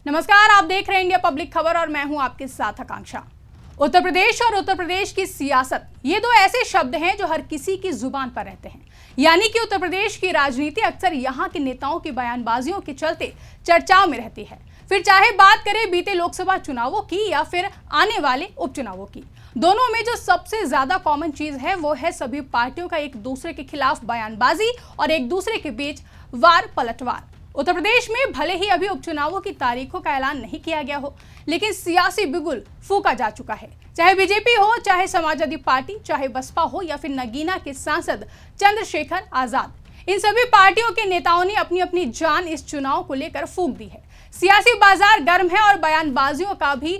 नमस्कार, आप देख रहे हैं इंडिया पब्लिक खबर और मैं हूं आपके साथ आकांक्षा। उत्तर प्रदेश और उत्तर प्रदेश की सियासत, ये दो ऐसे शब्द हैं जो हर किसी की जुबान पर रहते हैं। यानी कि उत्तर प्रदेश की राजनीति अक्सर यहां के नेताओं की बयानबाजियों के चलते चर्चाओं में रहती है। फिर चाहे बात करें बीते लोकसभा चुनावों की या फिर आने वाले उपचुनावों की, दोनों में जो सबसे ज्यादा कॉमन चीज है वो है सभी पार्टियों का एक दूसरे के खिलाफ बयानबाजी और एक दूसरे के बीच वार पलटवार। उत्तर प्रदेश में भले ही अभी उपचुनावों की तारीखों का ऐलान नहीं किया गया हो, लेकिन सियासी बिगुल फूंका जा चुका है। चाहे बीजेपी हो, चाहे समाजवादी पार्टी, चाहे बसपा हो या फिर नगीना के सांसद चंद्रशेखर आजाद, इन सभी पार्टियों के नेताओं ने अपनी अपनी जान इस चुनाव को लेकर फूंक दी है। सियासी बाजार गर्म है और बयानबाजियों का भी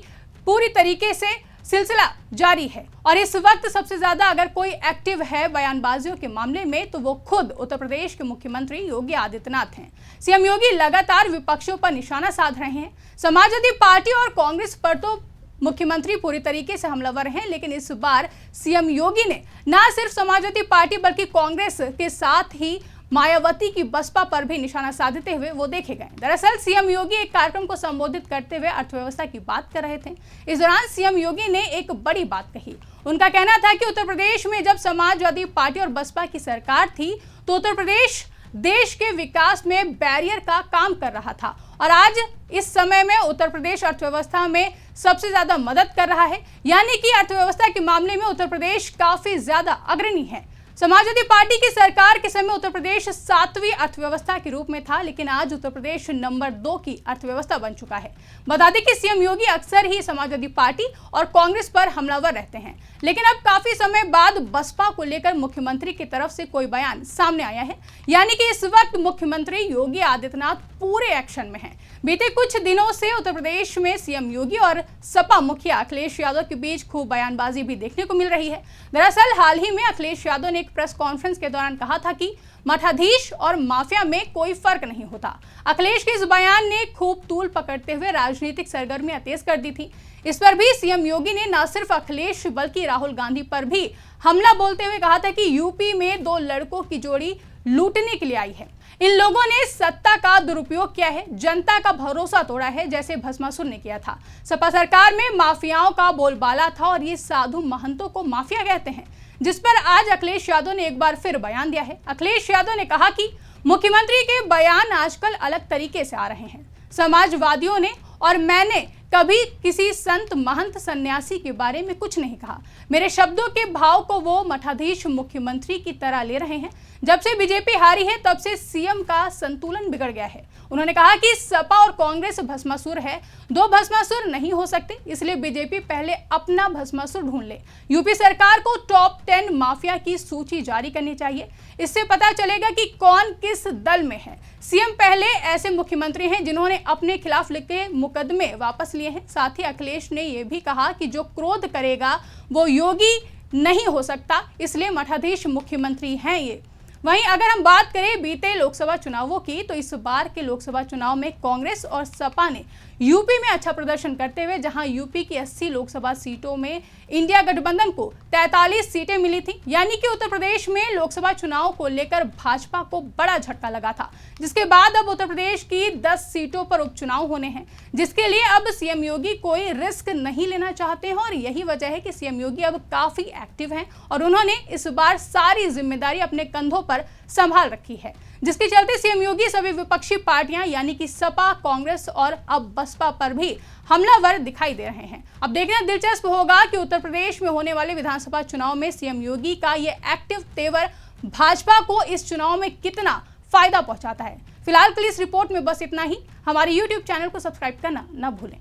पूरी तरीके से सिलसिला जारी है। और इस वक्त सबसे ज्यादा अगर कोई एक्टिव है बयानबाजियों के मामले में तो वो खुद उत्तर प्रदेश के मुख्यमंत्री योगी आदित्यनाथ हैं। सीएम योगी लगातार विपक्षों पर निशाना साध रहे हैं। समाजवादी पार्टी और कांग्रेस पर तो मुख्यमंत्री पूरी तरीके से हमलावर हैं, लेकिन इस बार सीएम योगी ने न सिर्फ समाजवादी पार्टी बल्कि कांग्रेस के साथ ही मायावती की बसपा पर भी निशाना साधते हुए वो देखे गए। दरअसल सीएम योगी एक कार्यक्रम को संबोधित करते हुए अर्थव्यवस्था की बात कर रहे थे। इस दौरान सीएम योगी ने एक बड़ी बात कही। उनका कहना था कि उत्तर प्रदेश में जब समाजवादी पार्टी और बसपा की सरकार थी तो उत्तर प्रदेश देश के विकास में बैरियर का काम कर रहा था और आज इस समय में उत्तर प्रदेश अर्थव्यवस्था में सबसे ज्यादा मदद कर रहा है। यानी कि अर्थव्यवस्था के मामले में उत्तर प्रदेश काफी ज्यादा अग्रणी है। समाजवादी पार्टी की सरकार के समय उत्तर प्रदेश 7वीं अर्थव्यवस्था के रूप में था, लेकिन आज उत्तर प्रदेश नंबर 2 की अर्थव्यवस्था बन चुका है। बता दें कि सीएम योगी अक्सर ही समाजवादी पार्टी और कांग्रेस पर हमलावर रहते हैं, लेकिन अब काफी समय बाद बसपा को लेकर मुख्यमंत्री की तरफ से कोई बयान सामने आया है। यानी कि इस वक्त मुख्यमंत्री योगी आदित्यनाथ पूरे एक्शन में हैं। बीते कुछ दिनों से उत्तर प्रदेश में सीएम योगी और सपा मुखिया अखिलेश यादव के बीच खूब बयानबाजी भी देखने को मिल रही है। दरअसल हाल ही में अखिलेश यादव ने एक प्रेस कॉन्फ्रेंस के दौरान कहा था कि मठाधीश और माफिया में कोई फर्क नहीं होता। अखिलेश के इस बयान ने खूब तूल पकड़ते हुए राजनीतिक सरगर्मियां तेज कर दी थी। इस पर भी सीएम योगी ने न सिर्फ अखिलेश बल्कि राहुल गांधी पर भी हमला बोलते हुए कहा था कि यूपी में 2 लड़कों की जोड़ी लूटने के लिए आई है। इन लोगों ने सत्ता का दुरुपयोग किया है, जनता का भरोसा तोड़ा है, जैसे भस्मासुर ने किया था। सपा सरकार में माफियाओं का बोलबाला था और ये साधु महंतों को माफिया कहते हैं, जिस पर आज अखिलेश यादव ने एक बार फिर बयान दिया है। अखिलेश यादव ने कहा कि मुख्यमंत्री के बयान आजकल अलग तरीके से आ रहे हैं। समाजवादियों ने और मैंने कभी किसी संत महंत सन्यासी के बारे में कुछ नहीं कहा। मेरे शब्दों के भाव को वो मठाधीश मुख्यमंत्री की तरह ले रहे हैं। जब से बीजेपी हारी है तब से सीएम का संतुलन बिगड़ गया है। उन्होंने कहा कि सपा और कांग्रेस भस्मासुर है, 2 भस्मासुर नहीं हो सकते, इसलिए बीजेपी पहले अपना भस्मासुर ढूंढ ले। यूपी सरकार को टॉप 10 माफिया की सूची जारी करनी चाहिए। इससे पता चलेगा कि कौन किस दल में है। सीएम पहले ऐसे मुख्यमंत्री हैं जिन्होंने अपने खिलाफ लिखे मुकदमे वापस लिए हैं। साथ ही अखिलेश ने यह भी कहा कि जो क्रोध करेगा वो योगी नहीं हो सकता, इसलिए मठाधीश मुख्यमंत्री हैं ये। वहीं अगर हम बात करें बीते लोकसभा चुनावों की, तो इस बार के लोकसभा चुनाव में कांग्रेस और सपा ने यूपी में अच्छा प्रदर्शन करते हुए जहां यूपी की 80 लोकसभा सीटों में इंडिया गठबंधन को 43 सीटें मिली थी। यानी कि उत्तर प्रदेश में लोकसभा चुनाव को लेकर भाजपा को बड़ा झटका लगा था, जिसके बाद अब उत्तर प्रदेश की 10 सीटों पर उपचुनाव होने हैं, जिसके लिए अब सीएम योगी कोई रिस्क नहीं लेना चाहते हैं। और यही वजह है कि सीएम योगी अब काफी एक्टिव हैं और उन्होंने इस बार सारी जिम्मेदारी अपने कंधों पर संभाल रखी है, जिसके चलते सीएम योगी सभी विपक्षी पार्टियां यानी कि सपा, कांग्रेस और अब बसपा पर भी हमलावर दिखाई दे रहे हैं। अब देखना दिलचस्प होगा कि उत्तर प्रदेश में होने वाले विधानसभा चुनाव में सीएम योगी का ये एक्टिव तेवर भाजपा को इस चुनाव में कितना फायदा पहुंचाता है। फिलहाल के लिए इस रिपोर्ट में बस इतना ही। हमारे YouTube चैनल को सब्सक्राइब करना न भूलें।